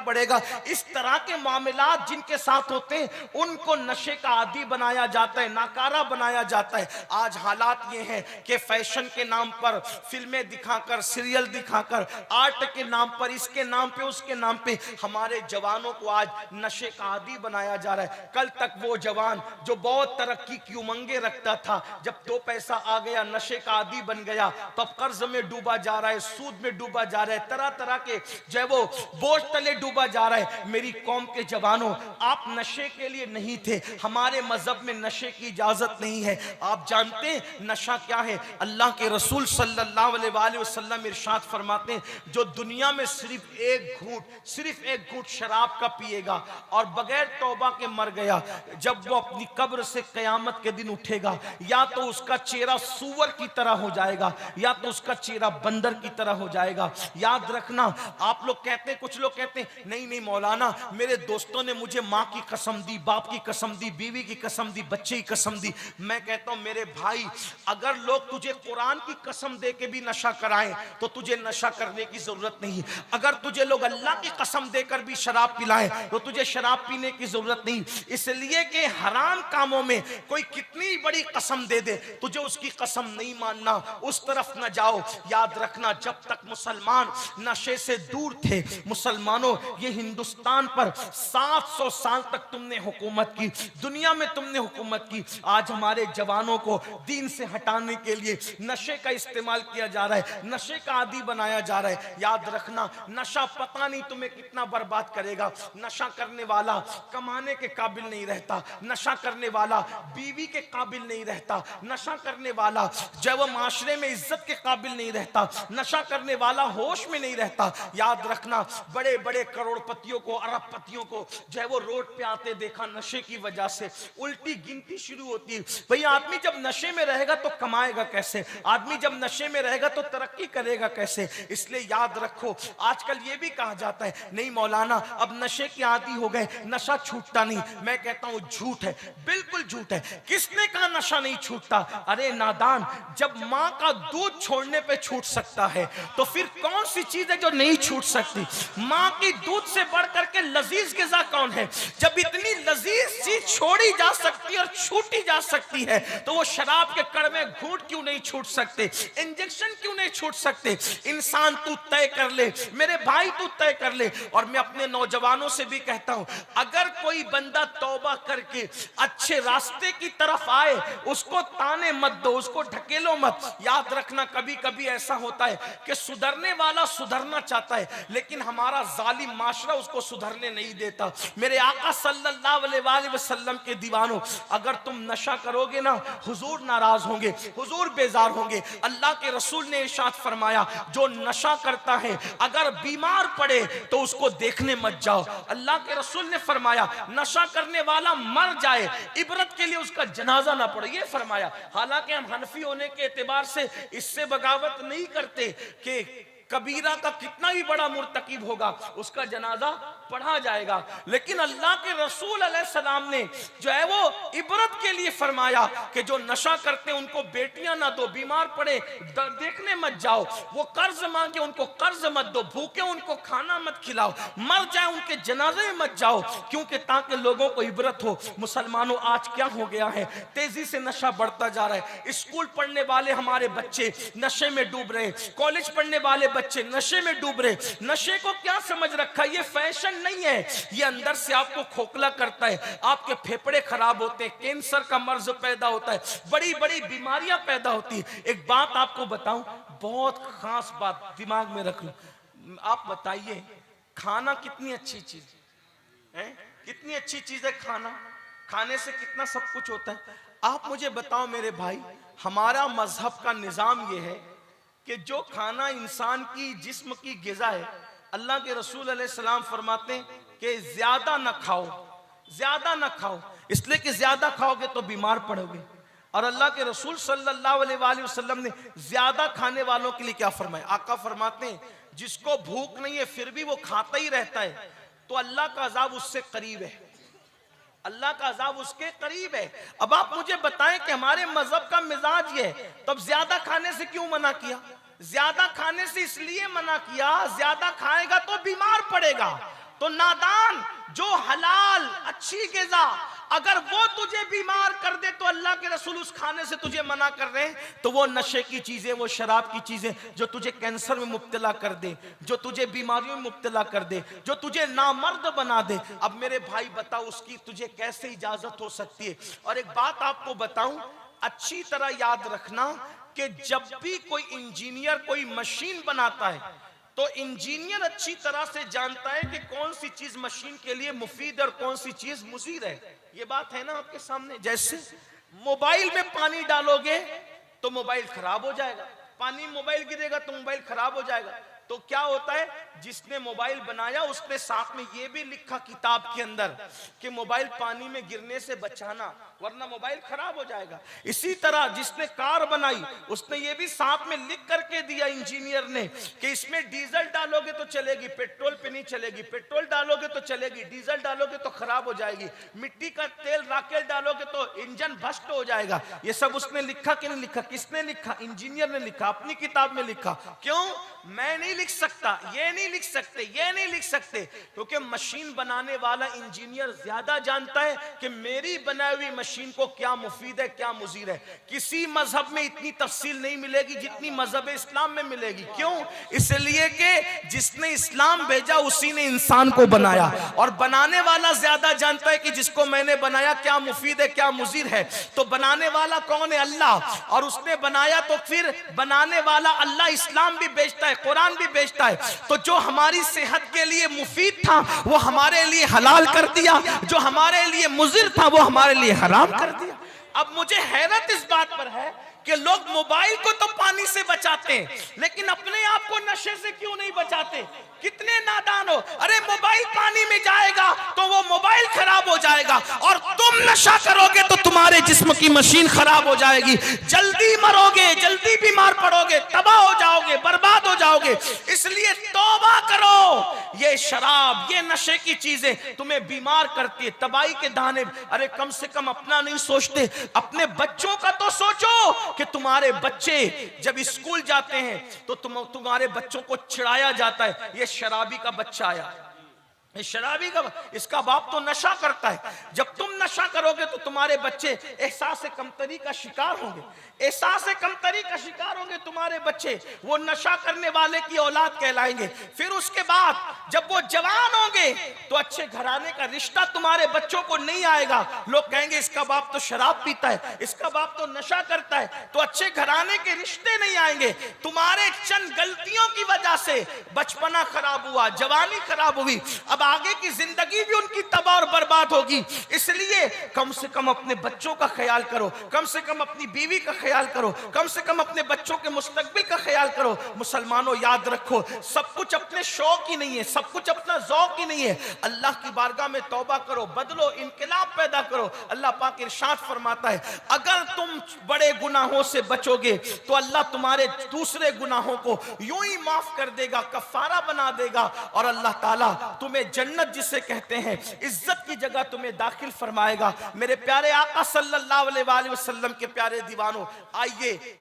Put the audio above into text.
पड़ेगा। इस तरह के मामलात जिनके साथ होते हैं उनको नशे का आदी बनाया जाता है, नाकारा बनाया जाता है। आज हालात ये हैं कि फैशन के नाम पर फिल्में दिखाकर, सीरियल दिखाकर, आर्ट के नाम पर, इसके नाम पे, उसके नाम पे हमारे जवानों को आज नशे का आदी बनाया जा रहा है। कल तक वो जवान जो बहुत तरक्की की उमंगे रखता था, जब 2 पैसा आ गया नशे का आदी बन गया, तो अब कर्ज में डूबा जा रहा है, सूद में डूबा जा रहा है, तरह तरह के जो है वो बोझ तले डूबा जा रहा है। मेरी कौम के जवानों, आप नशे के लिए नहीं थे, हमारे मजहब में नशे की इजाजत नहीं है। आप जानते हैं नशा क्या है? अल्लाह के रसूल सल्लल्लाहु अलैहि वसल्लम इरशाद फरमाते हैं, जो दुनिया में सिर्फ एक घूंट शराब का पिएगा और बगैर तौबा के मर गया, जब वो अपनी कब्र से कयामत के दिन उठेगा, या तो उसका चेहरा सूअर की तरह हो जाएगा या तो उसका चेहरा बंदर की तरह हो जाएगा। याद रखना, आप लोग कहते हैं, कुछ लोग कहते हैं नहीं नहीं मौलाना, मेरे दोस्तों ने मुझे माँ की कसम दी, बाप की कसम दी, बीवी की कसम दी, बच्चे की कसम दी। मैं कहता हूं मेरे भाई, अगर लोग तुझे कुरान की कसम दे के भी नशा कराएं तो तुझे नशा करने की जरूरत नहीं। अगर तुझे लोग अल्लाह की कसम देकर भी शराब पिलाएं तो तुझे शराब पीने की जरूरत नहीं। इसलिए कि हराम कामों में कोई कितनी बड़ी कसम दे दे, तुझे उसकी कसम नहीं मानना, उस तरफ न जाओ। याद रखना, जब तक मुसलमान नशे से दूर थे, मुसलमानों ये हिंदुस्तान पर 700 साल तक तुमने हुकूमत की, दुनिया में तुमने हुकूमत की। आज हमारे जवानों को दीन से हटाने के लिए नशे का इस्तेमाल किया जा रहा है, नशे का आदी बनाया जा रहा है। याद रखना, नशा पता नहीं तुम्हें कितना बर्बाद करेगा। नशा करने वाला कमाने के काबिल नहीं रहता, नशा करने वाला बीवी के काबिल नहीं रहता, नशा करने वाला जब वो माशरे में इज्जत के काबिल नहीं रहता, नशा करने वाला होश में नहीं रहता। याद रखना, बड़े बड़े करोड़पतियों को, अरबपतियों को जो है वो रोड पे आते देखा, नशे की वजह से उल्टी गिनती शुरू होती है। भाई आदमी जब नशे में रहेगा तो कमाएगा कैसे? आदमी जब नशे में रहेगा तो तरक्की करेगा कैसे? इसलिए याद रखो, आजकल ये भी कहा जाता है नहीं मौलाना अब नशे के आदी हो गए, नशा छूटता नहीं। मैं कहता हूं झूठ है, बिल्कुल झूठ है। किसने कहा नशा नहीं छूटता? अरे नादान, जब मां का दूध छोड़ने पे छूट सकता है तो फिर कौन सी चीज है जो नहीं छूट सकती? मां की दूध से बढ़ करके लजीज ग़िज़ा कौन है? जब इतनी लजीज चीज छोड़ी जा सकती है और छूटी जा सकती है तो वो शराब के कड़वे घूंट क्यों नहीं छूट सकते? इंजेक्शन क्यों नहीं छूट सकते? इंसान तू तय कर ले, मेरे भाई तू तय कर ले। और मैं अपने नौजवानों से भी कहता हूं, अगर कोई बंदा तौबा करके अच्छे रास्ते की तरफ आए, उसको ताने मत दो, उसको ढकेलो मत। याद रखना, कभी कभी ऐसा होता है कि सुधरने वाला सुधरना चाहता है लेकिन हमारा जालिम माशरा उसको सुधरने नहीं देता। मेरे आका सल्लल्लाहु अलैहि वसल्लम के दीवानों, अगर तुम नशा करोगे ना, हुजूर नाराज होंगे, हुजूर बेजार होंगे। अल्लाह के रसूल ने इरशाद फरमाया, जो नशा करता है अगर बीमार पड़े तो उसको देखने मत जाओ। अल्लाह के रसूल ने फरमाया, नशा करने वाला मर जाए, इबरत के लिए उसका जनाजा ना पड़े, ये फरमाया। हालांकि हम हनफी होने के एतबार से इससे बगावत नहीं करते कि कबीरा का कितना भी बड़ा मुर्तकिब होगा उसका जनाजा पढ़ा जाएगा, लेकिन अल्लाह के रसूल अलैहिस्सलाम ने जो है वो इबरत के लिए फरमाया कि जो नशा करते हैं उनको बेटियां ना दो, बीमार पड़े देखने मत जाओ, वो कर्ज मांगे उनको कर्ज मत दो, भूखे उनको खाना मत खिलाओ, मर जाए उनके जनाजे में मत जाओ, क्योंकि ताकि लोगों को इबरत हो। मुसलमानों आज क्या हो गया है, तेजी से नशा बढ़ता जा रहा है। स्कूल पढ़ने वाले हमारे बच्चे नशे में डूब रहे, कॉलेज पढ़ने वाले बच्चे नशे में डूब रहे। नशे को क्या समझ रखा है? ये फैशन नहीं है, ये अंदर से आपको खोखला करता है, आपके फेफड़े खराब होते हैं, कैंसर का मर्ज पैदा होता है, बड़ी बड़ी बीमारियां पैदा होती है। एक बात आपको बताऊं, बहुत खास बात दिमाग में रख लो। आप बताइए, खाना कितनी अच्छी चीज है, कितनी अच्छी चीज है खाना, खाने से कितना सब कुछ होता है। आप मुझे बताओ मेरे भाई, हमारा मजहब का निजाम यह है कि जो खाना इंसान की जिस्म की ग़िज़ा है, अल्लाह के रसूल अलैहिस्सलाम फरमाते हैं कि ज्यादा ना खाओ, ज्यादा ना खाओ, इसलिए कि ज्यादा खाओगे तो बीमार पड़ोगे। और अल्लाह के रसूल सल्लल्लाहु अलैहि वसल्लम ने ज्यादा खाने वालों के लिए क्या फरमाया? आका फरमाते हैं, जिसको भूख नहीं है फिर भी वो खाता ही रहता है तो अल्लाह का अजाब उससे करीब है, अल्लाह का अजाब उसके करीब है। अब आप मुझे बताएं कि हमारे मजहब का मिजाज ये है, तो अब ज्यादा खाने से क्यों मना किया? ज्यादा खाने से इसलिए मना किया, ज्यादा खाएगा तो बीमार पड़ेगा, तो नादान जो हलाल अच्छी ग़िज़ा अगर वो तुझे बीमार कर दे तो अल्लाह के रसूल उस खाने से तुझे मना कर रहे हैं, तो वो नशे की चीजें, वो शराब की चीजें जो तुझे कैंसर में मुब्तला कर दे, जो तुझे बीमारियों में मुब्तला कर दे, जो तुझे नामर्द बना दे, अब मेरे भाई बताओ उसकी तुझे कैसे इजाजत हो सकती है। और एक बात आपको बताऊं, अच्छी तरह याद रखना कि जब भी कोई इंजीनियर कोई मशीन बनाता है तो इंजीनियर अच्छी तरह से जानता है कि कौन सी चीज मशीन के लिए मुफीद और कौन सी चीज मुजीर है। ये बात है ना आपके सामने। जैसे मोबाइल में पानी डालोगे तो मोबाइल खराब हो जाएगा, पानी में मोबाइल गिरेगा तो मोबाइल खराब हो जाएगा। तो क्या होता है, जिसने मोबाइल बनाया उसने साथ में ये भी लिखा किताब के अंदर कि मोबाइल पानी में गिरने से बचाना वरना मोबाइल खराब हो जाएगा। इसी तरह जिसने कार बनाई उसने ये भी साथ में लिख करके दिया इंजीनियर ने कि इसमें डीजल डालोगे तो चलेगी, पेट्रोल पे नहीं चलेगी, पेट्रोल डालोगे तो चलेगी, डीजल डालोगे तो खराब हो जाएगी, मिट्टी का तेल राकेल डालोगे तो इंजन भ्रष्ट हो जाएगा। ये सब उसने लिखा कि नहीं लिखा? किसने लिखा? इंजीनियर ने लिखा, अपनी किताब में लिखा। क्यों? मैं नहीं लिख सकता, ये नहीं लिख सकते, ये नहीं लिख सकते, क्योंकि मशीन बनाने वाला इंजीनियर ज्यादा जानता है कि मेरी बनाई हुई मशीन को क्या मुफीद है, क्या मुजीर है। किसी मजहब में इतनी तफसील नहीं मिलेगी जितनी मजहब इस्लाम में मिलेगी। क्यों? इसलिए कि जिसने इस्लाम भेजा उसी ने इंसान को बनाया, और बनाने वाला ज्यादा जानता है कि जिसको मैंने बनाया क्या मुफीद है, क्या मुजीर है। तो बनाने वाला कौन है? अल्लाह। और उसने बनाया तो फिर बनाने वाला अल्लाह इस्लाम भी बेचता है, कुरान भी बेचता है। तो जो हमारी सेहत के लिए मुफीद था वो हमारे लिए हलाल कर दिया, जो हमारे लिए मुजिर था वो हमारे लिए हराम कर दिया। अब मुझे हैरत इस बात पर है कि लोग मोबाइल को तो पानी से बचाते हैं लेकिन अपने आप को नशे से क्यों नहीं बचाते? कितने नादान हो। अरे मोबाइल पानी में जाएगा तो वो मोबाइल खराब हो जाएगा, और तुम नशा करोगे तो तुम्हारे जिस्म की मशीन खराब हो जाएगी, जल्दी मरोगे, जल्दी बीमार पड़ोगे, तबाह हो जाओगे, बर्बाद हो जाओगे। इसलिए तौबा करो। ये शराब, ये नशे की चीजें तुम्हें बीमार करती है, तबाही के दाने। अरे कम से कम अपना नहीं सोचते, अपने बच्चों का तो सोचो कि तुम्हारे बच्चे जब स्कूल जाते हैं तो तुम्हारे बच्चों को चिढ़ाया जाता है, ये शराबी का बच्चा आया, ये शराबी का, इसका बाप तो नशा करता है। जब तुम नशा करोगे तो तुम्हारे बच्चे एहसास कमतरी का शिकार होंगे, एहसास कमतरी का शिकार होंगे तुम्हारे बच्चे, वो नशा करने वाले की औलाद कहलाएंगे। फिर उसके बाद जब वो जवान होंगे तो अच्छे घराने का रिश्ता तुम्हारे बच्चों को नहीं आएगा। लोग कहेंगे इसका बाप तो शराब पीता है, इसका बाप तो नशा करता है, तो अच्छे घराने के रिश्ते नहीं आएंगे। तुम्हारे चंद गलतियों की वजह से बचपना खराब हुआ, जवानी खराब हुई, अब आगे की जिंदगी भी उनकी तबाह और बर्बाद होगी। इसलिए कम से कम अपने बच्चों का ख्याल करो, कम से कम अपनी बीवी का ख्याल करो, कम से कम अपने बच्चों के मुस्तकबिल का ख्याल करो। मुसलमानों याद रखो, सब कुछ अपने शौक ही नहीं है, सब कुछ अपना ज़ौक ही नहीं है। अल्लाह की बारगाह में तौबा करो, बदलो, इनकलाब पैदा करो। अल्लाह पाक इरशाद फरमाता है, अगर तुम बड़े गुनाहों से बचोगे तो अल्लाह तुम्हारे दूसरे गुनाहों को यूं ही माफ कर देगा, कफारा बना देगा, और अल्लाह ताला तुम्हें जन्नत जिसे कहते हैं इज्जत की जगह तुम्हें दाखिल फरमाएगा। मेरे प्यारे आका सल्लल्लाहु अलैहि वसल्लम के प्यारे दीवानों, आइए